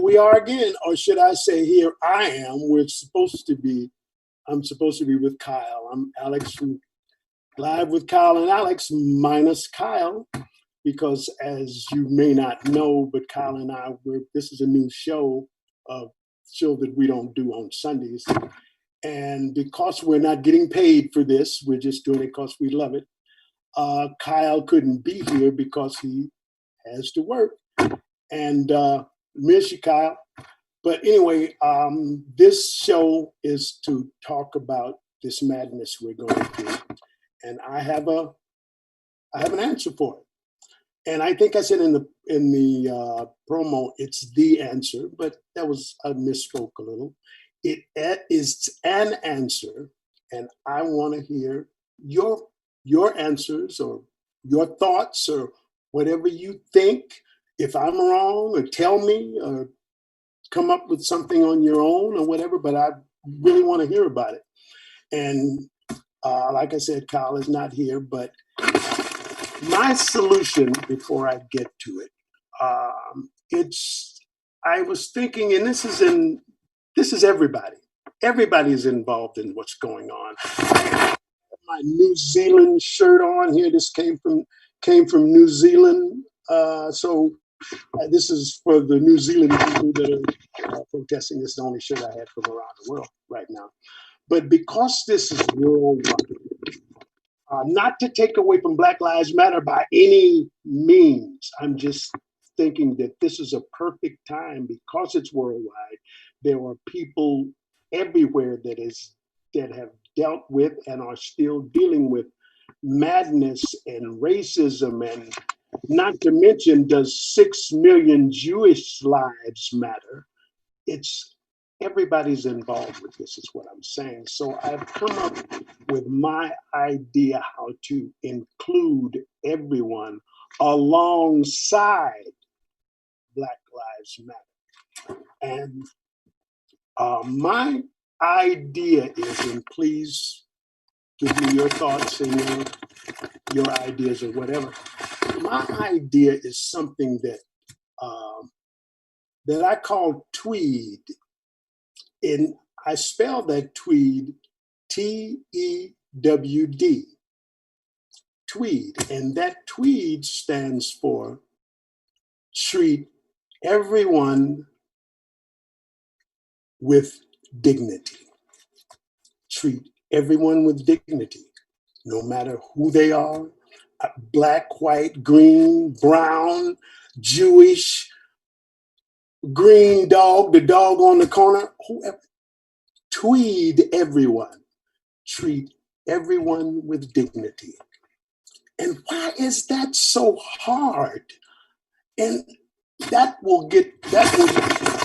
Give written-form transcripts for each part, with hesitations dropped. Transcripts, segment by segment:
we are again, or should I say, here I am. I'm supposed to be with Kyle. I'm Alex from Live with Kyle and Alex, minus Kyle, because as you may not know, but Kyle and this is a new show that we don't do on Sundays. And because we're not getting paid for this, we're just doing it because we love it. Kyle couldn't be here because he has to work. And miss you, Kyle. But anyway, this show is to talk about this madness we're going through. And I have an answer for it. And I think I said in the promo, it's the answer, but I misspoke a little. It is an answer, and I want to hear your answers or your thoughts or whatever you think. If I'm wrong, or tell me, or come up with something on your own or whatever, but I really want to hear about it. And like I said, Kyle is not here, but my solution before I get to it, I was thinking, and this is everybody. Everybody is involved in what's going on. I have my New Zealand shirt on here. This came from New Zealand. So this is for the New Zealand people that are protesting. This is the only shirt I had from around the world right now. But because this is worldwide, not to take away from Black Lives Matter by any means, I'm just thinking that this is a perfect time because it's worldwide. There are people everywhere that have dealt with and are still dealing with madness and racism, and not to mention, does 6 million Jewish lives matter? Everybody's involved with this, is what I'm saying. So I've come up with my idea how to include everyone alongside Black Lives Matter. And my idea is, and please give me your thoughts and your ideas or whatever. My idea is something that I call tweed. And I spell that tweed, T-E-W-D, tweed. And that tweed stands for treat everyone with dignity. Treat everyone with dignity, no matter who they are, black, white, green, brown, Jewish, green dog, the dog on the corner, whoever. Tweed everyone. Treat everyone with dignity. And why is that so hard? And that will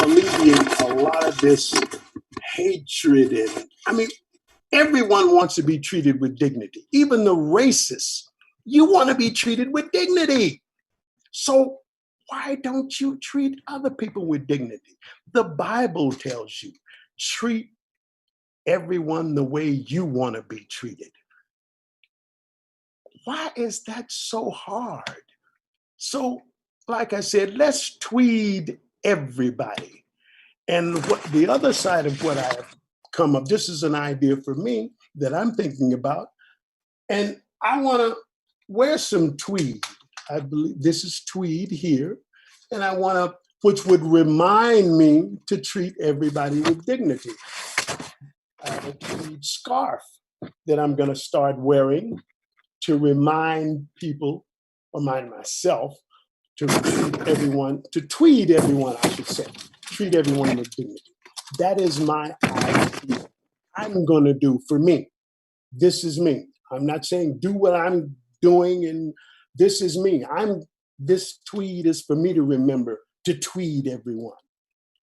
alleviate a lot of this hatred. And I mean, everyone wants to be treated with dignity. Even the racists, you want to be treated with dignity. So why don't you treat other people with dignity? The Bible tells you, treat everyone the way you want to be treated. Why is that so hard? So, like I said, let's tweed everybody. And what the other side of what I have come up, this is an idea for me that I'm thinking about. And I want to wear some tweed. I believe this is tweed here. And I want to, which would remind me to treat everybody with dignity. I have a tweed scarf that I'm going to start wearing to remind people, remind myself, to tweed everyone, I should say, treat everyone with dignity. That is my idea. I'm going to do for me. This is me. I'm not saying do what I'm doing, and this is me. This tweed is for me to remember to tweed everyone,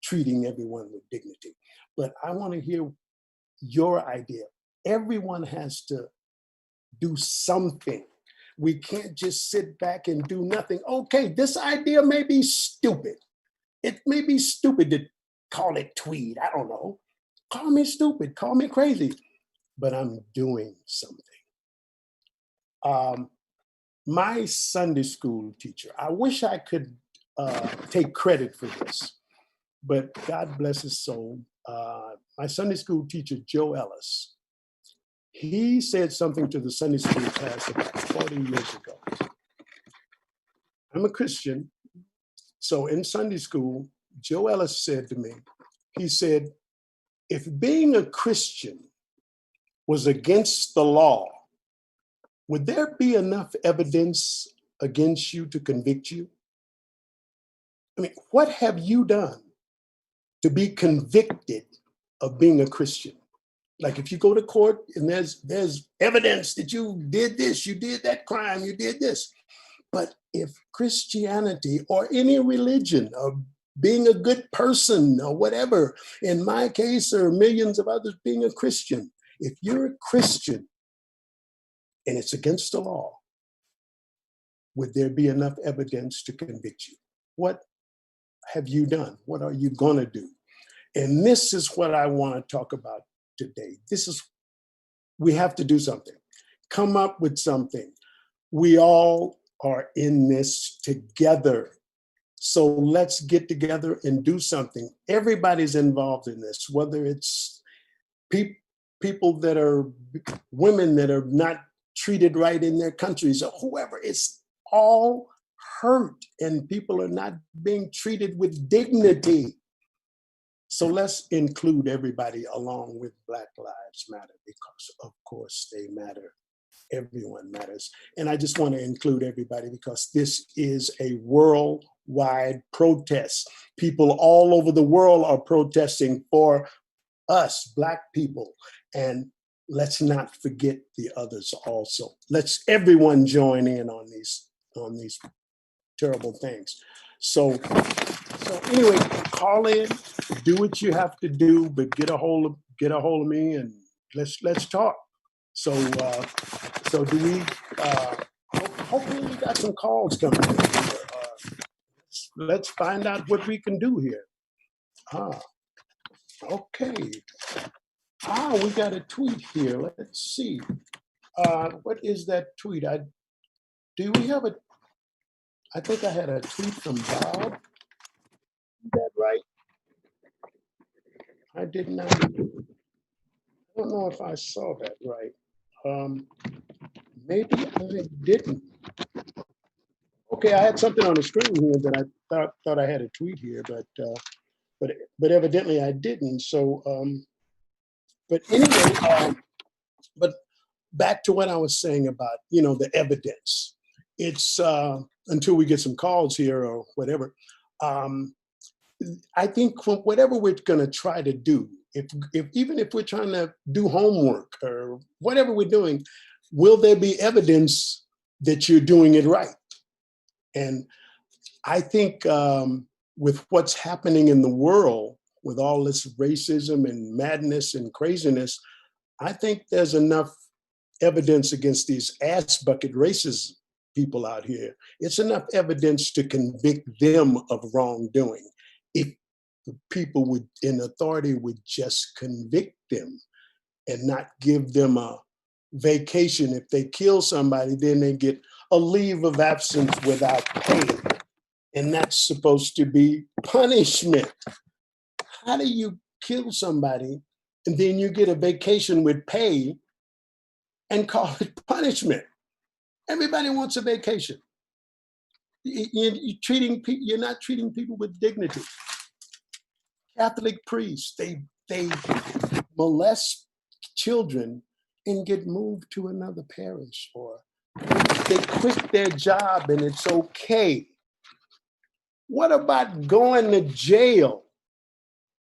treating everyone with dignity. But I want to hear your idea. Everyone has to do something. We can't just sit back and do nothing. Okay, this idea may be stupid. It may be stupid to call it tweed. I don't know. Call me stupid, call me crazy, but I'm doing something. My Sunday school teacher, I wish I could take credit for this, but God bless his soul. My Sunday school teacher, Joe Ellis, he said something to the Sunday school class about 40 years ago. I'm a Christian. So in Sunday school, Joe Ellis said to me, he said, if being a Christian was against the law, would there be enough evidence against you to convict you? I mean, what have you done to be convicted of being a Christian? Like if you go to court and there's evidence that you did this, you did that crime, you did this. But if Christianity or any religion or being a good person or whatever, in my case or millions of others being a Christian, if you're a Christian and it's against the law, would there be enough evidence to convict you? What have you done? What are you going to do? And this is what I want to talk about today. We have to do something. Come up with something. We all are in this together. So let's get together and do something. Everybody's involved in this, whether it's people that are women that are not treated right in their countries or whoever. It's all hurt and people are not being treated with dignity. So let's include everybody along with Black Lives Matter because, of course, they matter. Everyone matters. And I just want to include everybody because this is a worldwide protest. People all over the world are protesting for us, Black people. And let's not forget the others also. Let's everyone join in on these terrible things. So anyway, call in, do what you have to do, but get a hold of me and let's talk. So do we? Hopefully, we got some calls coming in here. Let's find out what we can do here. Okay. We got a tweet here. Let's see. What is that tweet? Do we have a? I think I had a tweet from Bob. Is that right? I did not. I don't know if I saw that right. Maybe I didn't. Okay, I had something on the screen here that I thought I had a tweet here, but evidently I didn't. So, but anyway, but back to what I was saying about the evidence. It's until we get some calls here or whatever. I think whatever we're going to try to do, if even if we're trying to do homework or whatever we're doing, will there be evidence that you're doing it right? And I think with what's happening in the world, with all this racism and madness and craziness, I think there's enough evidence against these ass bucket racist people out here. It's enough evidence to convict them of wrongdoing. If the people in authority would just convict them and not give them a vacation. If they kill somebody, then they get a leave of absence without pay. And that's supposed to be punishment. How do you kill somebody and then you get a vacation with pay and call it punishment? Everybody wants a vacation. You're not treating people with dignity. Catholic priests, they molest children and get moved to another parish, or they quit their job and it's okay. What about going to jail?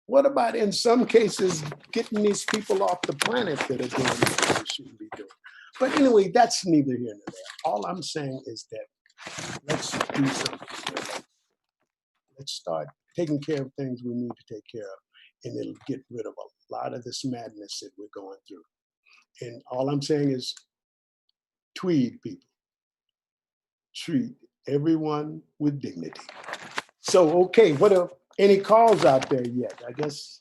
What about, in some cases, getting these people off the planet that are doing what they shouldn't be doing? But anyway, that's neither here nor there. All I'm saying is that let's do something. Let's start taking care of things we need to take care of, and it'll get rid of a lot of this madness that we're going through. And all I'm saying is, tweed people. Treat everyone with dignity. So, okay, what are any calls out there yet? I guess,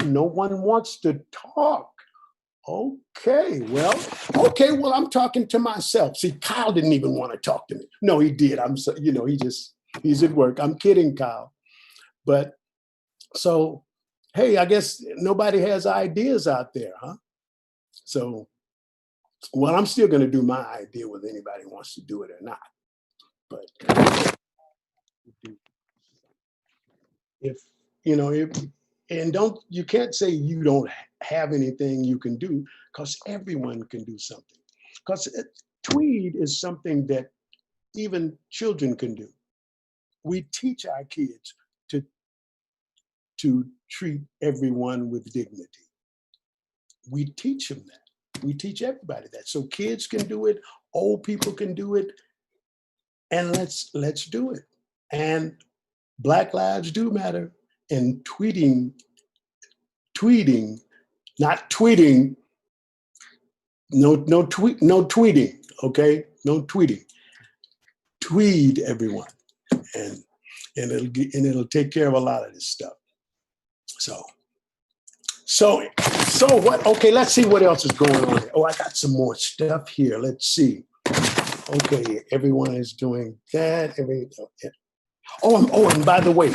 no one wants to talk. Okay, well, I'm talking to myself. See, Kyle didn't even want to talk to me. No, he did. He's at work. I'm kidding, Kyle. But So, hey, I guess nobody has ideas out there, huh? So, well, I'm still going to do my idea whether anybody wants to do it or not. But if if and don't you can't say you don't have anything you can do because everyone can do something. Because tweed is something that even children can do. We teach our kids to treat everyone with dignity. We teach them that. We teach everybody that. So kids can do it, old people can do it, and let's do it. And Black lives do matter. And tweeting, not tweeting, no tweeting, okay? No tweeting. Tweed everyone, and it'll take care of a lot of this stuff. So so what? Okay, let's see what else is going on here. Oh, I got some more stuff here. Let's see. Okay, everyone is doing that. And by the way,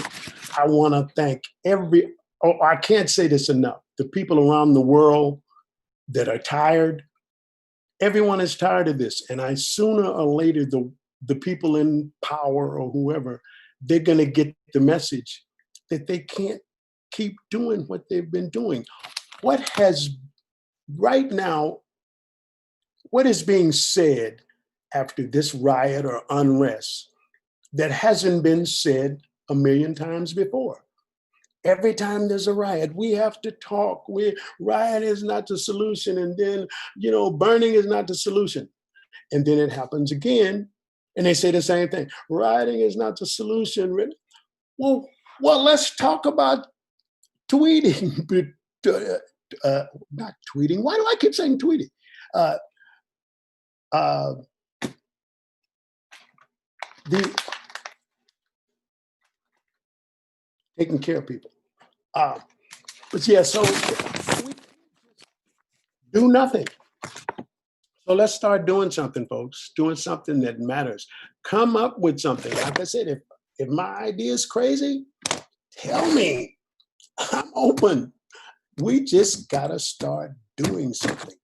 I want to thank I can't say this enough. The people around the world that are tired, everyone is tired of this. And sooner or later, the people in power or whoever, they're going to get the message that they can't keep doing what they've been doing. Right now, what is being said after this riot or unrest that hasn't been said a million times before? Every time there's a riot, we have to talk. Riot is not the solution. And then, burning is not the solution. And then it happens again. And they say the same thing. Rioting is not the solution. Well, let's talk about tweeting. Not tweeting. Why do I keep saying tweeting? Uh, uh, the taking care of people. But yeah, so we do nothing. So let's start doing something, folks. Doing something that matters. Come up with something. Like I said, if my idea is crazy, tell me. I'm open. We just gotta start doing something.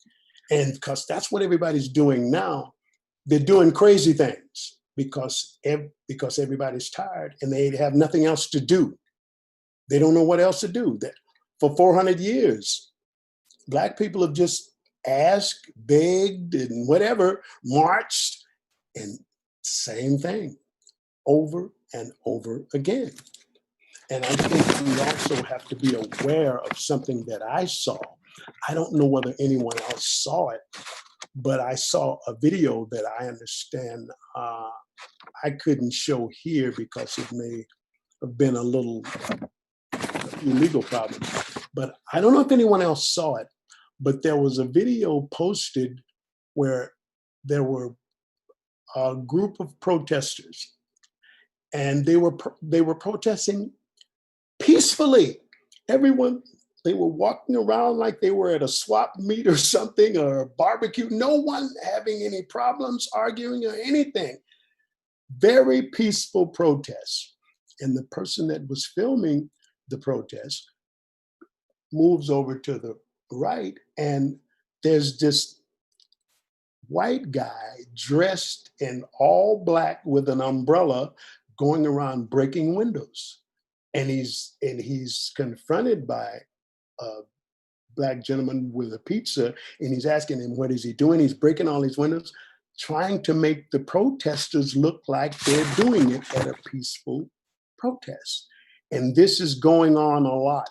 And because that's what everybody's doing now. They're doing crazy things because everybody's tired and they have nothing else to do. They don't know what else to do. That for 400 years, Black people have just asked, begged, and whatever, marched, and same thing over and over again. And I think we also have to be aware of something that I saw. I don't know whether anyone else saw it, but I saw a video that I understand I couldn't show here because it may have been a few legal problems. But I don't know if anyone else saw it, but there was a video posted where there were a group of protesters, and they were protesting peacefully. Everyone, they were walking around like they were at a swap meet or something or a barbecue. No one having any problems, arguing or anything. Very peaceful protests. And the person that was filming the protest moves over to the right, and there's this white guy dressed in all black with an umbrella going around breaking windows. And he's confronted by a Black gentleman with a pizza, and he's asking him, what is he doing? He's breaking all these windows, trying to make the protesters look like they're doing it at a peaceful protest. And this is going on a lot.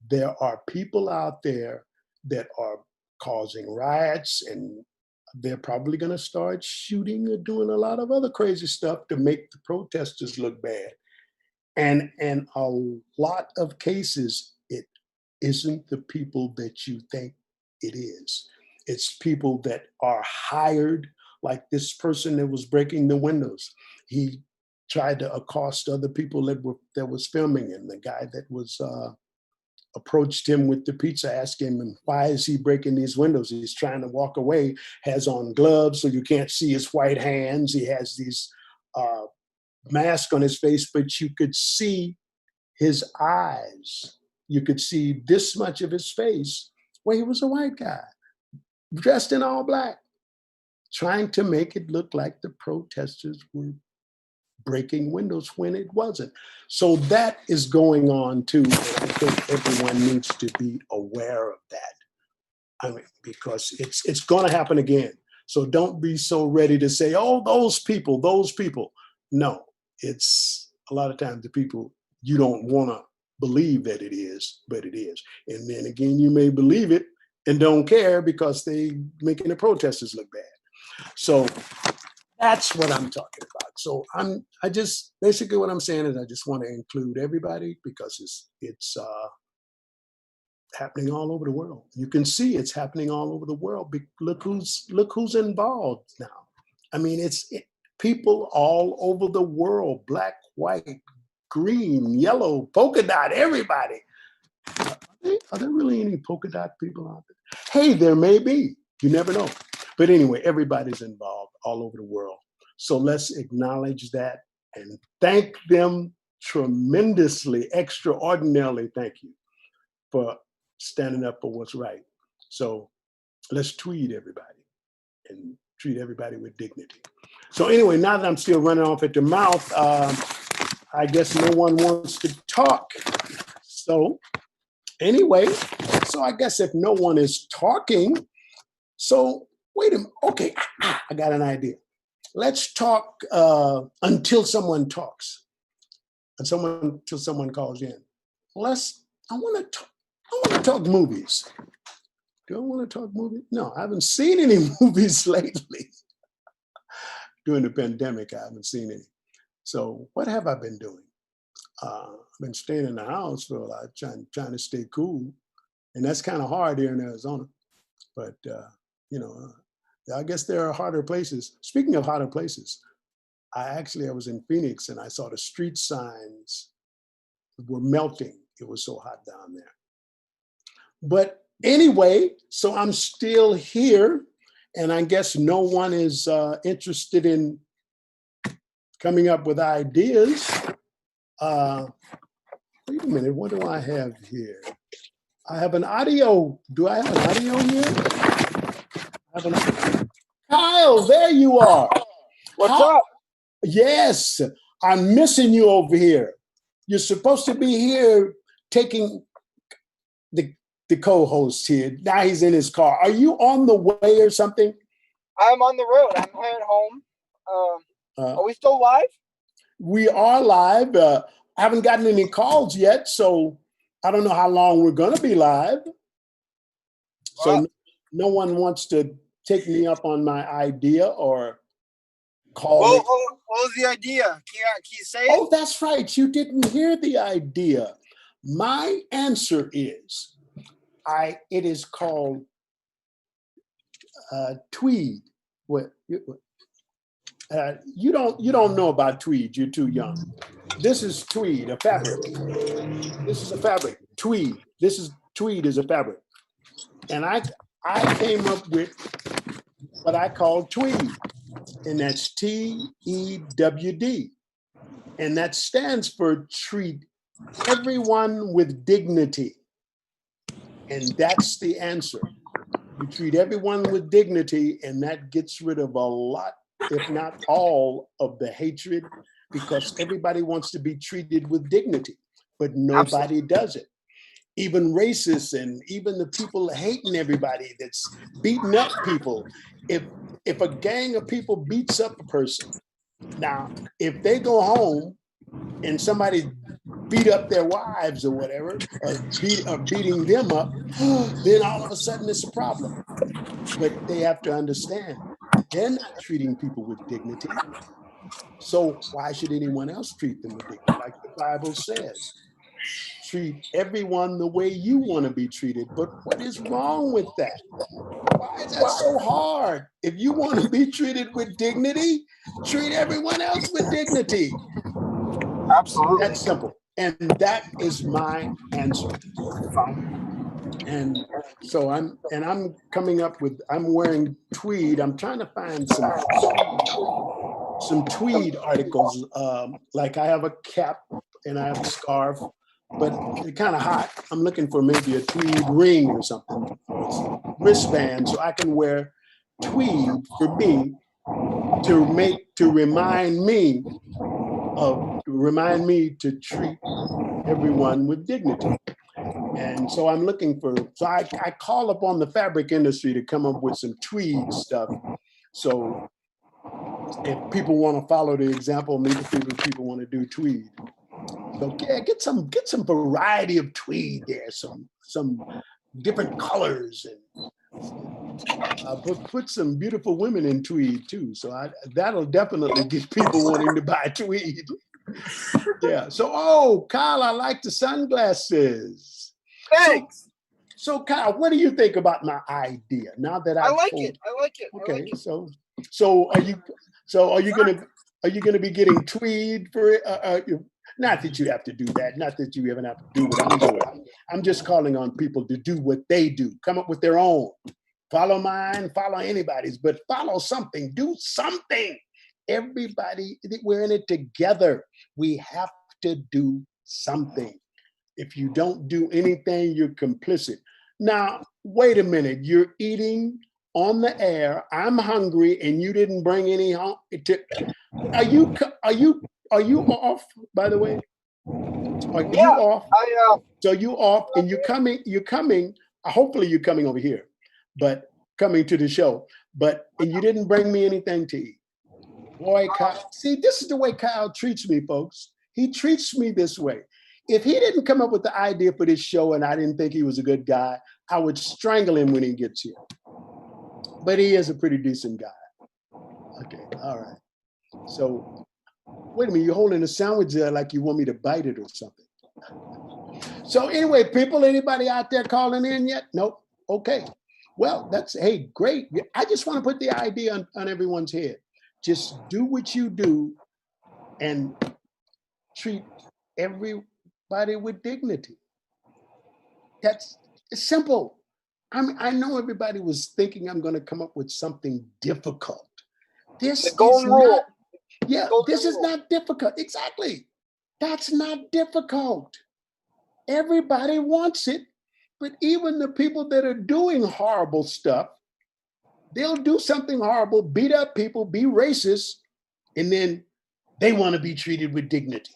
There are people out there that are causing riots, and they're probably going to start shooting or doing a lot of other crazy stuff to make the protesters look bad. And in a lot of cases, it isn't the people that you think it is. It's people that are hired, like this person that was breaking the windows. He tried to accost other people that was filming him. The guy that was approached him with the pizza, asking him, why is he breaking these windows? He's trying to walk away, has on gloves so you can't see his white hands. He has these mask on his face, but you could see his eyes, you could see this much of his face, where he was a white guy, dressed in all black, trying to make it look like the protesters were breaking windows when it wasn't. So that is going on too. And I think everyone needs to be aware of that. I mean, because it's going to happen again. So don't be so ready to say, oh, those people, those people. No, it's a lot of times the people you don't want to believe that it is, but it is. And then again, you may believe it and don't care because they making the protesters look bad. So that's what I'm talking about. So I just basically what I'm saying is I just want to include everybody because it's happening all over the world. You can see it's happening all over the world. Look who's involved now. I mean, people all over the world, black, white, green, yellow, polka dot, everybody. Are there really any polka dot people out there? Hey, there may be. You never know. But anyway, everybody's involved all over the world. So let's acknowledge that and thank them tremendously, extraordinarily. Thank you for standing up for what's right. So let's tweet everybody and treat everybody with dignity. So anyway, now that I'm still running off at the mouth, I guess no one wants to talk. So anyway, so I guess if no one is talking, so wait a minute. Okay, I got an idea. Let's talk until someone talks, until someone calls in. I want to talk movies. Do I want to talk movies? No, I haven't seen any movies lately. During the pandemic, I haven't seen any. So what have I been doing? I've been staying in the house for a lot, trying to stay cool. And that's kind of hard here in Arizona. But, I guess there are harder places. Speaking of harder places, I was in Phoenix and I saw the street signs were melting. It was so hot down there. But anyway, so I'm still here, and I guess no one is interested in coming up with ideas. Wait a minute, what do I have here? I have an audio. Do I have an audio here? Kyle, there you are. What's up? Yes, I'm missing you over here. You're supposed to be here taking the co-host here. Now he's in his car. Are you on the way or something? I'm on the road. I'm headed home. Are we still live? We are live. I haven't gotten any calls yet, so I don't know how long we're going to be live. So no one wants to take me up on my idea or call me. What was the idea? Can you say it? Oh, that's right. You didn't hear the idea. My answer is, it is called tweed. You don't know about tweed. You're too young. This is tweed, a fabric. This is a fabric. Tweed. Tweed is a fabric. And I came up with what I call tweed, and that's TEWD, and that stands for treat everyone with dignity. And that's the answer. You treat everyone with dignity, and that gets rid of a lot, if not all, of the hatred, because everybody wants to be treated with dignity, but nobody does it. Even racists and even the people hating everybody that's beating up people. If a gang of people beats up a person, now, if they go home and somebody beat up their wives or whatever, or beating them up, then all of a sudden it's a problem. But they have to understand, they're not treating people with dignity. So why should anyone else treat them with dignity? Like the Bible says, treat everyone the way you want to be treated. But what is wrong with that? Why is that so hard? If you want to be treated with dignity, treat everyone else with dignity. Absolutely. That's simple. And that is my answer. And so I'm coming up with, I'm wearing tweed. I'm trying to find some tweed articles. Like I have a cap and I have a scarf. but it's kind of hot. I'm looking for maybe a tweed ring or something, wristband, so I can wear tweed for me to remind me to treat everyone with dignity. And so I'm looking for, so I call upon the fabric industry to come up with some tweed stuff. So if people want to follow the example, maybe people want to do tweed. So yeah, get some variety of tweed there, some different colors, and put some beautiful women in tweed too. So that'll definitely get people wanting to buy tweed. Yeah. So Kyle, I like the sunglasses. Thanks. So Kyle, what do you think about my idea? Now that I like it. Okay. So are you gonna be getting tweed for it? Not that you have to do that. Not that you even have to do what I'm doing. I'm just calling on people to do what they do. Come up with their own. Follow mine, follow anybody's, but follow something. Do something. Everybody, we're in it together. We have to do something. If you don't do anything, you're complicit. Now, wait a minute. You're eating on the air. I'm hungry, and you didn't bring any home. Are you off? By the way, are you off? So you off, and you're coming. Hopefully, you're coming over here, but coming to the show. And you didn't bring me anything to eat. Boy, Kyle, see, this is the way Kyle treats me, folks. He treats me this way. If he didn't come up with the idea for this show and I didn't think he was a good guy, I would strangle him when he gets here. But he is a pretty decent guy. Okay, all right. So, wait a minute, you're holding a sandwich there like you want me to bite it or something. So anyway, people, anybody out there calling in yet? Nope. Okay. Well, hey, great. I just want to put the idea on everyone's head. Just do what you do and treat everybody with dignity. It's simple. I know everybody was thinking I'm going to come up with something difficult. This is not, this is not difficult. Exactly. That's not difficult. Everybody wants it, but even the people that are doing horrible stuff, they'll do something horrible, beat up people, be racist, and then they want to be treated with dignity.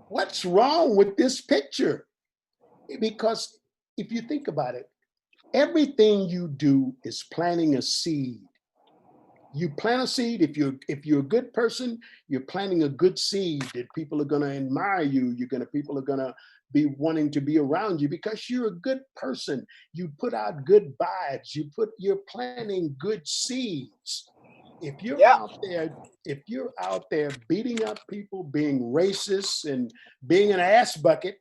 What's wrong with this picture? Because if you think about it, everything you do is planting a seed. You plant a seed. If you're a good person, you're planting a good seed that people are going to admire you. People are going to be wanting to be around you because you're a good person. You put out good vibes. You're planting good seeds. If you're out there beating up people, being racist and being an ass bucket,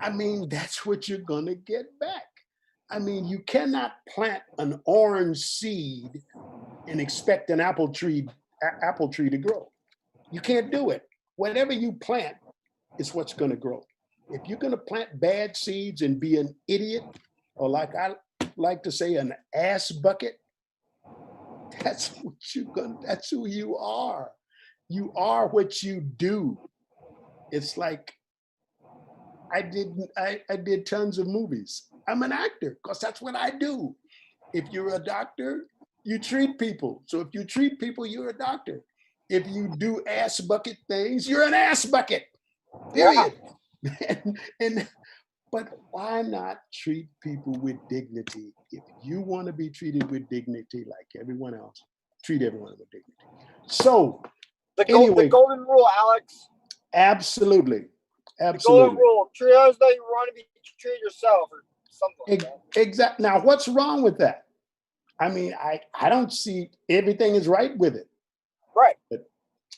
I mean, that's what you're going to get back. I mean, you cannot plant an orange seed and expect an apple tree to grow. You can't do it. Whatever you plant is what's going to grow. If you're going to plant bad seeds and be an idiot, or like I like to say, an ass bucket, that's who you are. You are what you do. It's like I did tons of movies. I'm an actor because that's what I do. If you're a doctor, you treat people. So if you treat people, you're a doctor. If you do ass bucket things, you're an ass bucket. Period. But why not treat people with dignity? If you want to be treated with dignity like everyone else, treat everyone with dignity. So the golden rule, Alex. Absolutely. The golden rule. Treat others like you want to be treated yourself or something like that. Exactly. Now, what's wrong with that? I mean, I don't see everything is right with it. Right.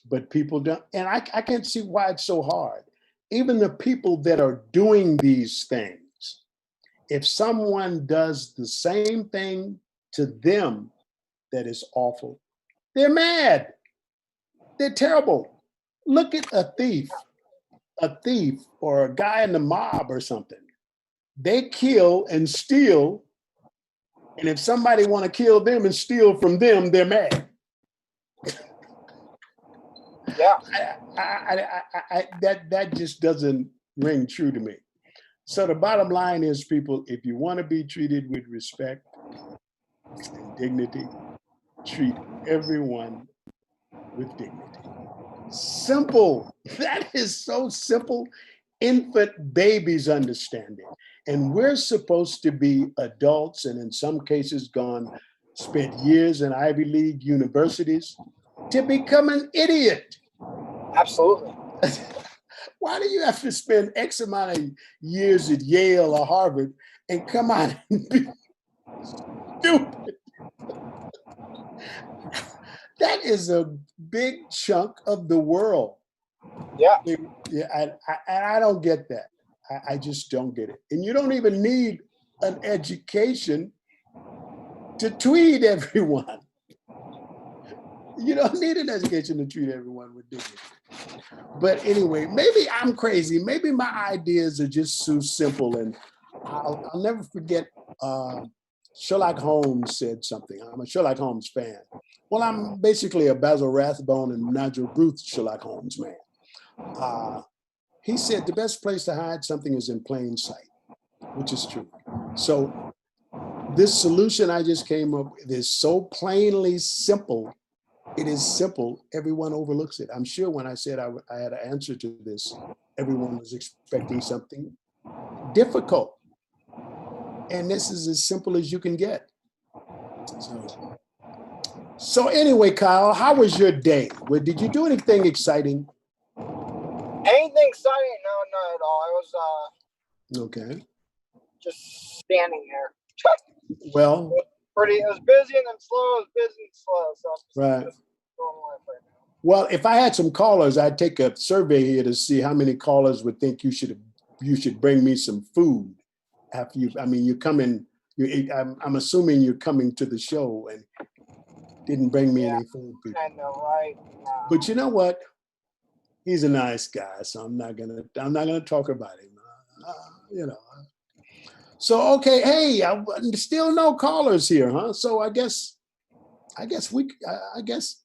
But people don't, and I can't see why it's so hard. Even the people that are doing these things, if someone does the same thing to them that is awful, they're mad. They're terrible. Look at a thief or a guy in the mob or something. They kill and steal. And if somebody want to kill them and steal from them, they're mad. Yeah. That just doesn't ring true to me. So the bottom line is, people, if you want to be treated with respect and dignity, treat everyone with dignity. Simple. That is so simple. Infant babies understand it. And we're supposed to be adults, and in some cases spent years in Ivy League universities to become an idiot. Absolutely. Why do you have to spend X amount of years at Yale or Harvard and come out and be stupid? That is a big chunk of the world. Yeah. Yeah, I don't get that. I just don't get it. And you don't even need an education to treat everyone. You don't need an education to treat everyone with dignity. But anyway, maybe I'm crazy. Maybe my ideas are just too simple. And I'll never forget Sherlock Holmes said something. I'm a Sherlock Holmes fan. Well, I'm basically a Basil Rathbone and Nigel Bruce Sherlock Holmes man. He said the best place to hide something is in plain sight, which is true. So this solution I just came up with is so plainly simple. It is simple. Everyone overlooks it. I'm sure when I said I had an answer to this, everyone was expecting something difficult. And this is as simple as you can get. So anyway, Kyle, how was your day? Did you do anything exciting? Anything exciting? No, not at all. I was okay. Just standing there. Well, it was busy and then slow. It was busy and slow. So I'm just going life right now. Well, if I had some callers, I'd take a survey here to see how many callers would think you should bring me some food after you. I mean, you come in. I'm assuming you're coming to the show and didn't bring me any food. People. I know, right? No. But you know what? He's a nice guy, so I'm not gonna talk about him. You know. So okay, hey, still no callers here, huh? So I guess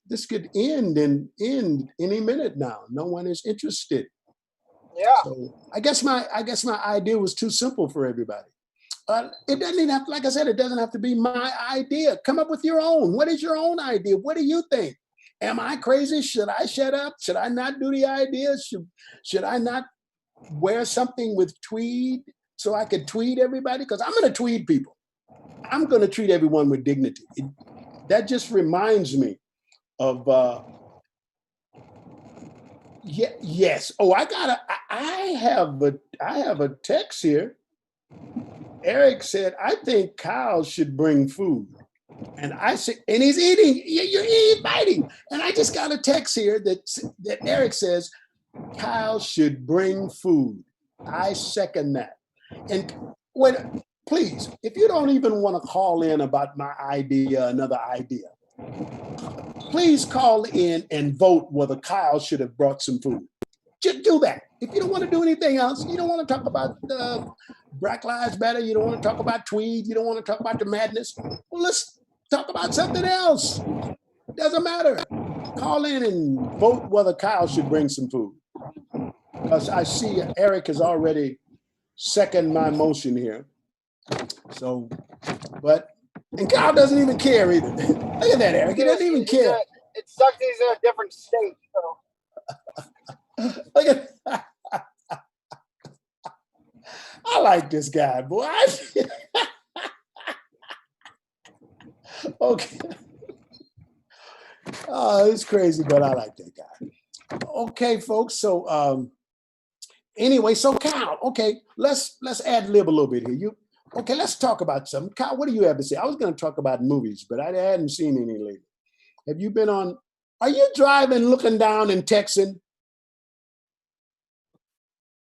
this could end any minute now. No one is interested. Yeah. So I guess my idea was too simple for everybody. It doesn't even have, like I said, it doesn't have to be my idea. Come up with your own. What is your own idea? What do you think? Am I crazy? Should I shut up? Should I not do the idea? Should I not wear something with tweed so I could tweed everybody? Because I'm going to tweed people. I'm going to treat everyone with dignity. That just reminds me of yes. Oh, I have a text here. Eric said, I think Kyle should bring food. And I said, and he's eating, you're biting. And I just got a text here that Eric says, Kyle should bring food. I second that. And please, if you don't even want to call in about my idea, another idea, please call in and vote whether Kyle should have brought some food. Just do that. If you don't want to do anything else, you don't want to talk about Black Lives Matter, you don't want to talk about tweed, you don't want to talk about the madness, well, let's talk about something else. Doesn't matter. Call in and vote whether Kyle should bring some food. Because I see Eric has already seconded my motion here. So, and Kyle doesn't even care either. Look at that, Eric. He doesn't even care. It sucks he's in a different state. So. Look at I like this guy, boy. Okay. Oh, it's crazy, but I like that guy. Okay, folks. So anyway, so Kyle, okay, let's ad lib a little bit here. Let's talk about something. Kyle, what do you have to say? I was going to talk about movies, but I hadn't seen any lately. Have you been on? Are you driving, looking down and texting?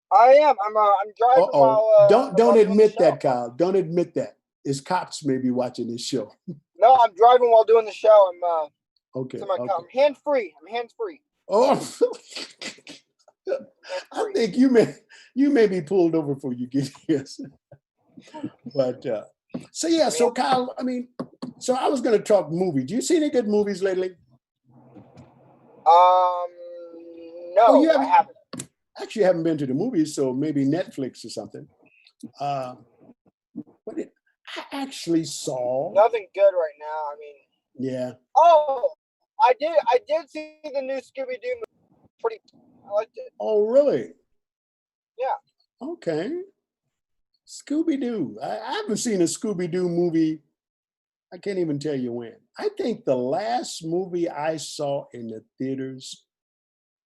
I am. I'm driving. While, don't admit that, Kyle. Don't admit that. His cops may be watching this show. No, I'm driving while doing the show. I'm okay. I'm hands free. I'm hands free. Oh, I think you may be pulled over before you get here. But so yeah, so Kyle, I mean, so I was going to talk movies. Do you see any good movies lately? No, I haven't. actually haven't been to the movies, so maybe Netflix or something. What did I actually saw? Nothing good right now. I mean, yeah. Oh, I did see the new Scooby Doo movie. Pretty, I liked it. Oh, really? Yeah. Okay. Scooby Doo. I haven't seen a Scooby Doo movie. I can't even tell you when. I think the last movie I saw in the theaters,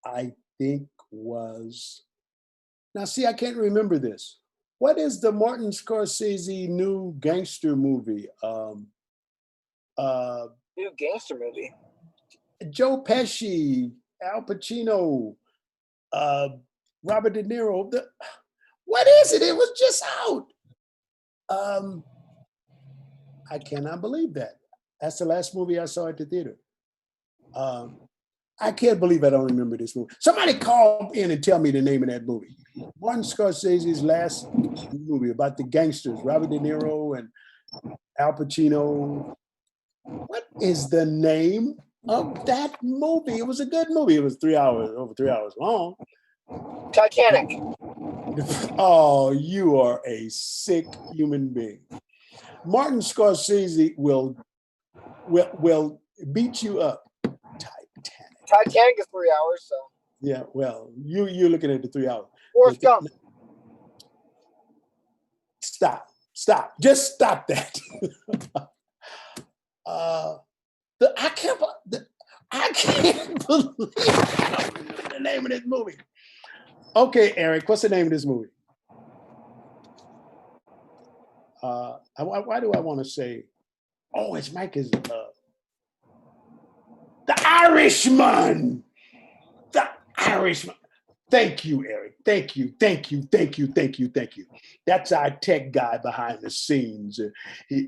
I think was. Now, see, I can't remember this. What is the Martin Scorsese new gangster movie? New gangster movie. Joe Pesci, Al Pacino, Robert De Niro. What is it? It was just out. I cannot believe that. That's the last movie I saw at the theater. I can't believe I don't remember this movie. Somebody call in and tell me the name of that movie. Martin Scorsese's last movie about the gangsters, Robert De Niro and Al Pacino. What is the name of that movie? It was a good movie. It was over 3 hours long. Titanic. Oh, you are a sick human being. Martin Scorsese will beat you up. Titanic is 3 hours, so. Yeah, well, you're looking at the 3 hours. Forrest Gump. Stop. Just stop that. I can't believe I don't remember the name of this movie. Okay, Eric, what's the name of this movie? Why do I want to say? Oh, it's Mike is The Irishman. The Irishman. Thank you, Eric. Thank you. That's our tech guy behind the scenes.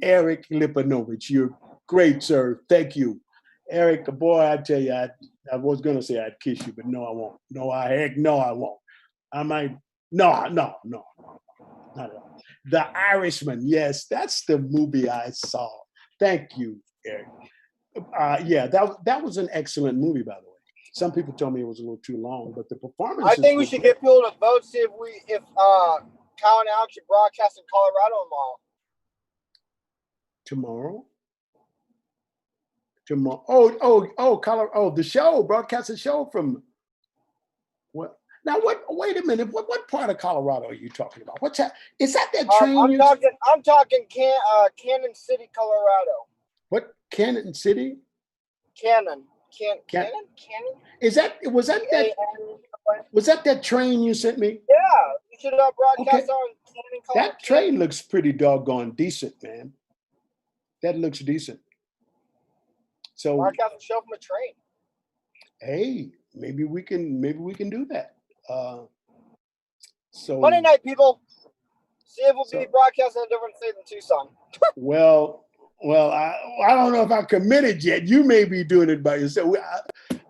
Eric Lipanovich, you're great, sir. Thank you. Eric, boy, I tell you, I was going to say I'd kiss you, but no, I won't. No, I won't. I might. No, not at all. The Irishman. Yes, that's the movie I saw. Thank you, Eric. Yeah, that was an excellent movie, by the way. Some people told me it was a little too long, but the performance. I think we should get people to vote, see if Kyle and Alex should broadcast in Colorado tomorrow. Tomorrow? Colorado. Oh, the show, broadcast a show from what? Now, wait a minute. What part of Colorado are you talking about? What's that? Is that train? I'm talking Cannon City, Colorado. What? Cannon City? Cannon. Was that train you sent me? Yeah, you should broadcast on Cannon, Colorado. That train looks pretty doggone decent, man. That looks decent. So broadcast a show from a train. Hey, maybe we can do that. So Monday night, people. See if we'll be broadcasting a different state than Tucson. Well, I don't know if I'm committed yet. You may be doing it by yourself.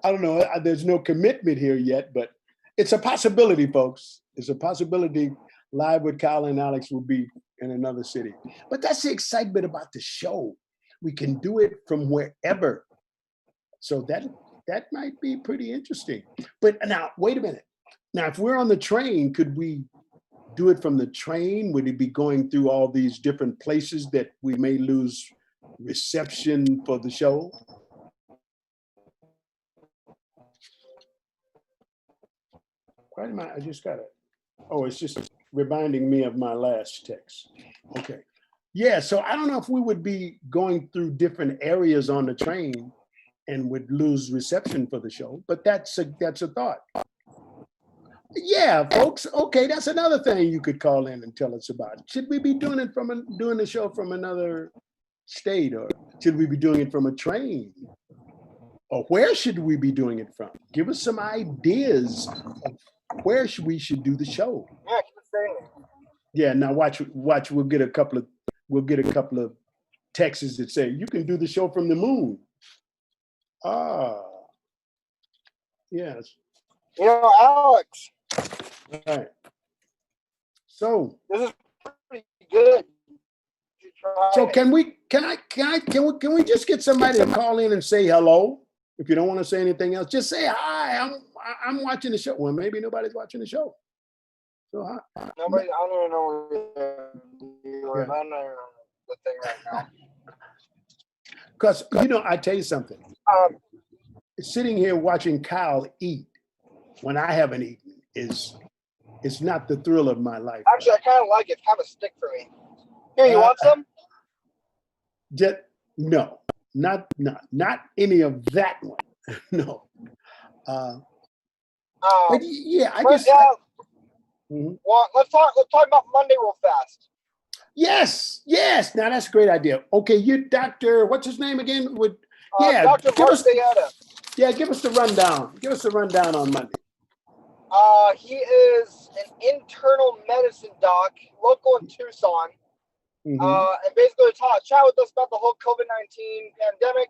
I don't know. There's no commitment here yet, but it's a possibility, folks. It's a possibility. Live with Kyle and Alex will be in another city. But that's the excitement about the show. We can do it from wherever. So that might be pretty interesting. But now, wait a minute. Now, if we're on the train, could we do it from the train? Would it be going through all these different places that we may lose reception for the show? Why am I just got it. Oh, it's just reminding me of my last text. Okay. Yeah, so I don't know if we would be going through different areas on the train and would lose reception for the show, but that's a thought. Yeah, folks. Okay, that's another thing you could call in and tell us about. Should we be doing the show from another state, or should we be doing it from a train? Or where should we be doing it from? Give us some ideas of where we should do the show. Yeah, keep saying it. Yeah, now watch. We'll get a couple of texts that say you can do the show from the moon. Yes. Alex. All right. So this is pretty good. So can we just get somebody to call in and say hello? If you don't want to say anything else, just say hi. I'm watching the show. Well, maybe nobody's watching the show. So Nobody, I don't even know where Yeah. I don't know the thing right now. Because I tell you something. Um, Sitting here watching Kyle eat when I haven't eaten it's not the thrill of my life. actually, I kind of like it. Have a stick for me. Here, you want some? Just no, not any of that one. No. But yeah, I But, just Mhm. well, let's talk about Monday real fast. Yes. Now that's a great idea. Okay, you Dr. What's his name again? Dr. Give Mark us Beata. give us the rundown. Give us the rundown on Monday. He is an internal medicine doc, local in Tucson. Mhm. And basically chat with us about the whole COVID-19 pandemic.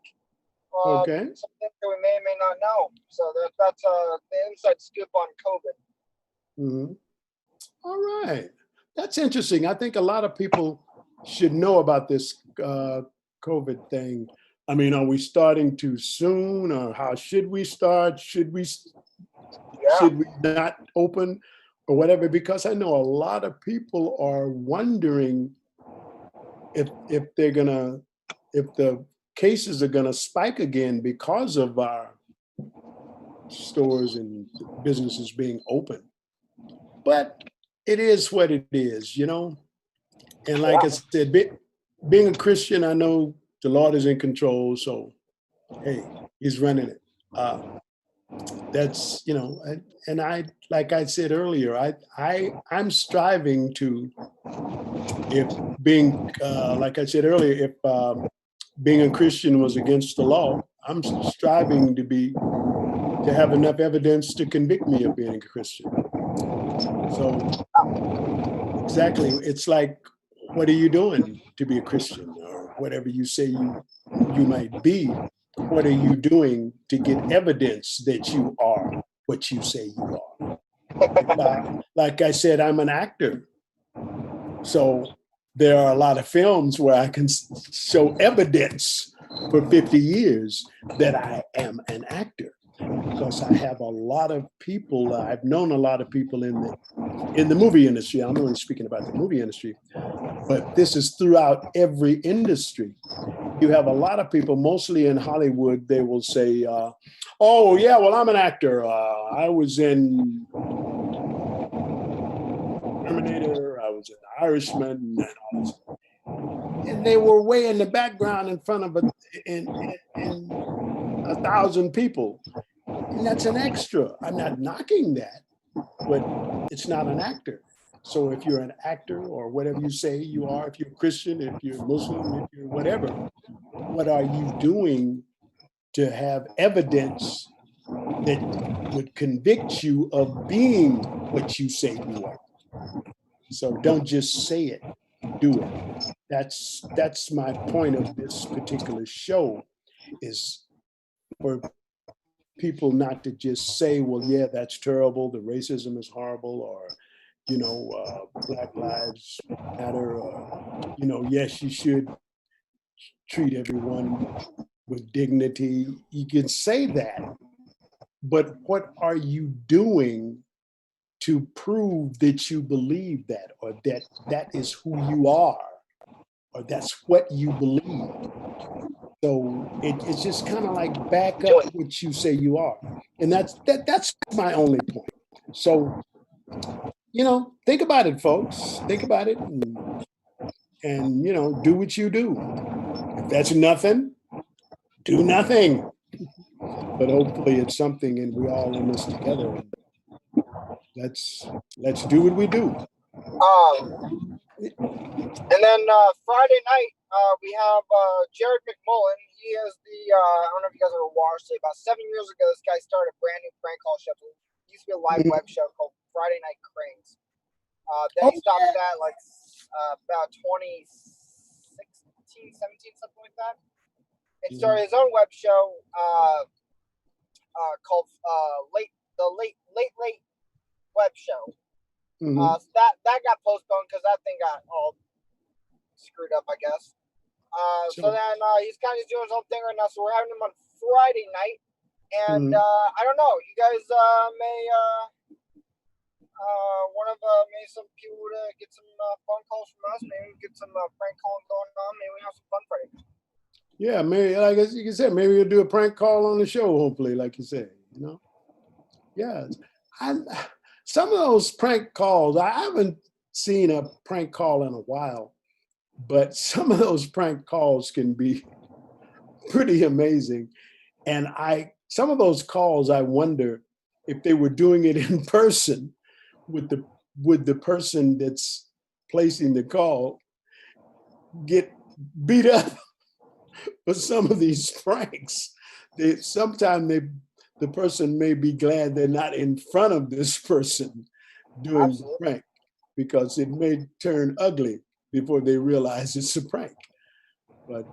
Okay. Something that we may or may not know. So that's the inside scoop on COVID. Mhm. All right. That's interesting. I think a lot of people should know about this COVID thing. I mean, are we starting too soon, or how should we start? Should we not open, or whatever? Because I know a lot of people are wondering if the cases are gonna spike again because of our stores and businesses being open. But it is what it is, And like I said, being a Christian, I know the Lord is in control. So, hey, He's running it. That's and I, like I said earlier, I'm striving to, if being like I said earlier, if being a Christian was against the law, I'm striving to have enough evidence to convict me of being a Christian. So exactly, it's like, what are you doing to be a Christian, or whatever you say you might be? What are you doing to get evidence that you are what you say you are? Like I said, I'm an actor, so there are a lot of films where I can show evidence for 50 years that I am an actor, because I have a lot of people. I've known a lot of people in the movie industry. I'm only speaking about the movie industry, but this is throughout every industry. You have a lot of people, mostly in Hollywood. They will say, "Oh yeah, well I'm an actor. I was in Terminator. I was in The Irishman, and all this." And they were way in the background in front of in 1,000 people. And that's an extra. I'm not knocking that, but it's not an actor. So if you're an actor, or whatever you say you are, if you're Christian, if you're Muslim, if you're whatever, what are you doing to have evidence that would convict you of being what you say you are? So don't just say it, do it. That's my point of this particular show, is for people not to just say, well, yeah, that's terrible, the racism is horrible, or Black Lives Matter, or yes, you should treat everyone with dignity. You can say that, but what are you doing to prove that you believe that, or that is who you are, or that's what you believe? So it's just kind of like, back up what you say you are. And that's my only point. So, think about it, folks. Think about it, and do what you do. If that's nothing, do nothing. But hopefully it's something, and we're all in this together. Let's do what we do. And then Friday night, we have Jared McMullen. He is I don't know if you guys ever watched it. About 7 years ago, this guy started a brand new prank call show. It used to be a live web show called Friday Night Cranes. Then he stopped that about 2016, 17, something like that. And started his own web show called Late Web Show. So that got postponed because that thing got all screwed up, I guess. So then he's kind of doing his own thing right now. So we're having him on Friday night, And Mhm. I don't know. You guys may maybe some people to get some phone calls from us. Maybe get some prank calling going on. Maybe we have some fun Friday. Yeah, maybe like you said, maybe we'll do a prank call on the show. Hopefully, like you said, Yeah, I some of those prank calls. I haven't seen a prank call in a while, but some of those prank calls can be pretty amazing. And some of those calls, I wonder if they were doing it in person with the person that's placing the call get beat up for some of these pranks. Sometimes the person may be glad they're not in front of this person doing the Absolutely. prank because it may turn ugly before they realize it's a prank. But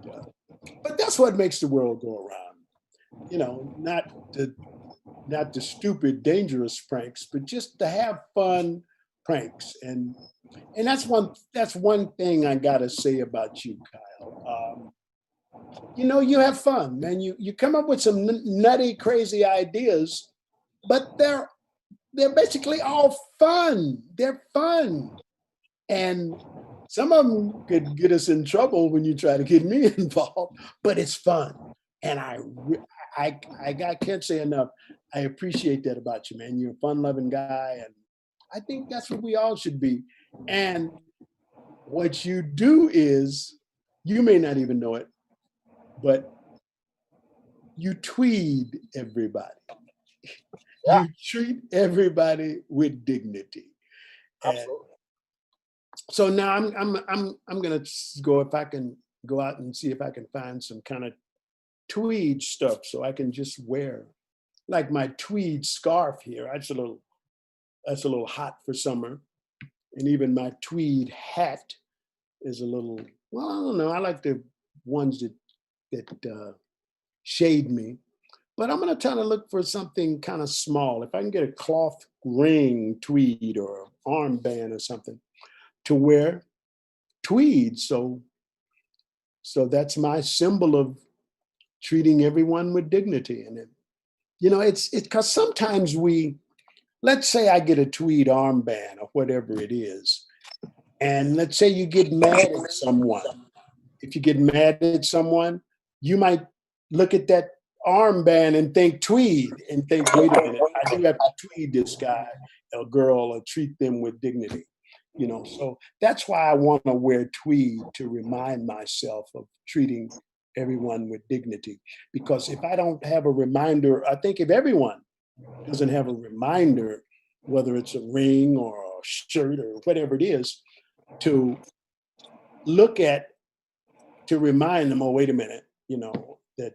that's what makes the world go around. Not the stupid, dangerous pranks, but just to have fun pranks. And that's one thing I gotta say about you, Kyle. You have fun, man. You come up with some nutty, crazy ideas, but they're basically all fun. They're fun, and some of them could get us in trouble when you try to get me involved. But it's fun, and I can't say enough. I appreciate that about you, man. You're a fun-loving guy, and I think that's what we all should be. And what you do is, you may not even know it, but you tweed everybody. Yeah, You treat everybody with dignity. And absolutely. so now I'm gonna go, if I can go out and see if I can find some kind of tweed stuff so I can just wear like my tweed scarf here. That's a little hot for summer. And even my tweed hat is a little, well, I don't know. I like the ones that shade me. But I'm going to try to look for something kind of small. If I can get a cloth ring tweed or armband or something to wear tweed. So that's my symbol of treating everyone with dignity. And it's because sometimes let's say I get a tweed armband or whatever it is, and let's say you get mad at someone. If you get mad at someone, you might look at that armband and think tweed and think, wait a minute, I do have to tweed this guy or girl or treat them with dignity. So that's why I want to wear tweed, to remind myself of treating everyone with dignity. Because if I don't have a reminder, I think if everyone doesn't have a reminder, whether it's a ring or a shirt or whatever it is, to look at, to remind them, oh, wait a minute, that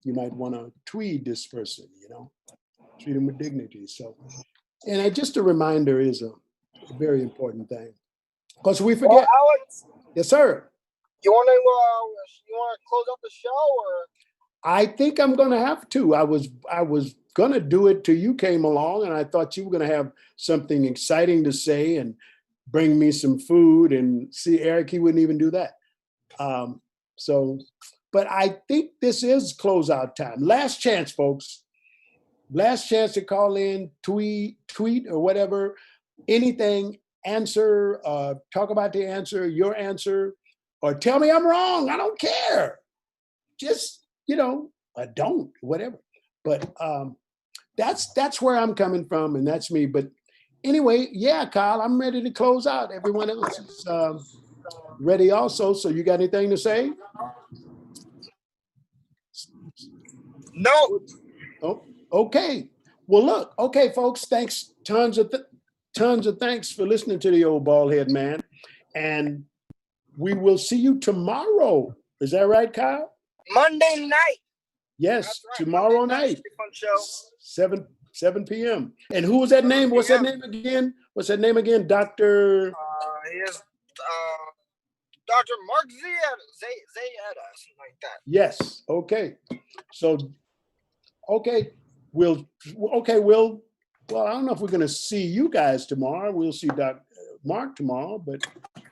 you might want to tweed this person, treat them with dignity. So, just a reminder is a very important thing, because we Well, forget. Alex, Yes, sir. you want to close out the show, or I think I'm going to have to. I was going to do it till you came along, and I thought you were going to have something exciting to say and bring me some food. And see, Eric, he wouldn't even do that. So, but I think this is closeout time. Last chance, folks. Last chance to call in, tweet or whatever, anything, answer, talk about the answer, your answer, or tell me I'm wrong. I don't care. Just, I don't, whatever. But that's where I'm coming from, and that's me. But anyway, yeah, Kyle, I'm ready to close out. Everyone else is ready also. So you got anything to say? no? Oh, okay. Well, look, okay, folks. Thanks, tons of thanks for listening to the old bald head man, and we will see you tomorrow. Is that right, Kyle? Monday night. Yes, That's right. tomorrow Monday night, fun show. 7 p.m. And who was that name? What's that name again? What's that name again? Doctor. He is Dr. Mark Zayeda, something like that. Yes. Okay. So, okay, we'll. Okay, we'll. Well, I don't know if we're going to see you guys tomorrow. We'll see Dr. Mark tomorrow,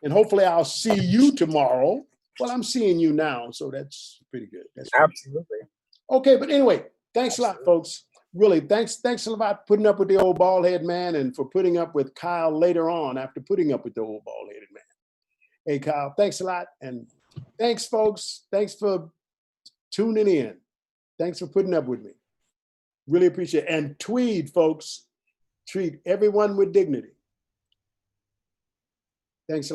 and hopefully I'll see you tomorrow. Well, I'm seeing you now, so that's pretty good. That's pretty Absolutely. good. Okay, but anyway, Thanks a lot, folks. Really, thanks a lot for putting up with the old bald head man and for putting up with Kyle later on after putting up with the old bald headed man. Hey, Kyle, thanks a lot. And thanks, folks. Thanks for tuning in. Thanks for putting up with me. Really appreciate it. And Tweed, folks, treat everyone with dignity. Thanks a lot.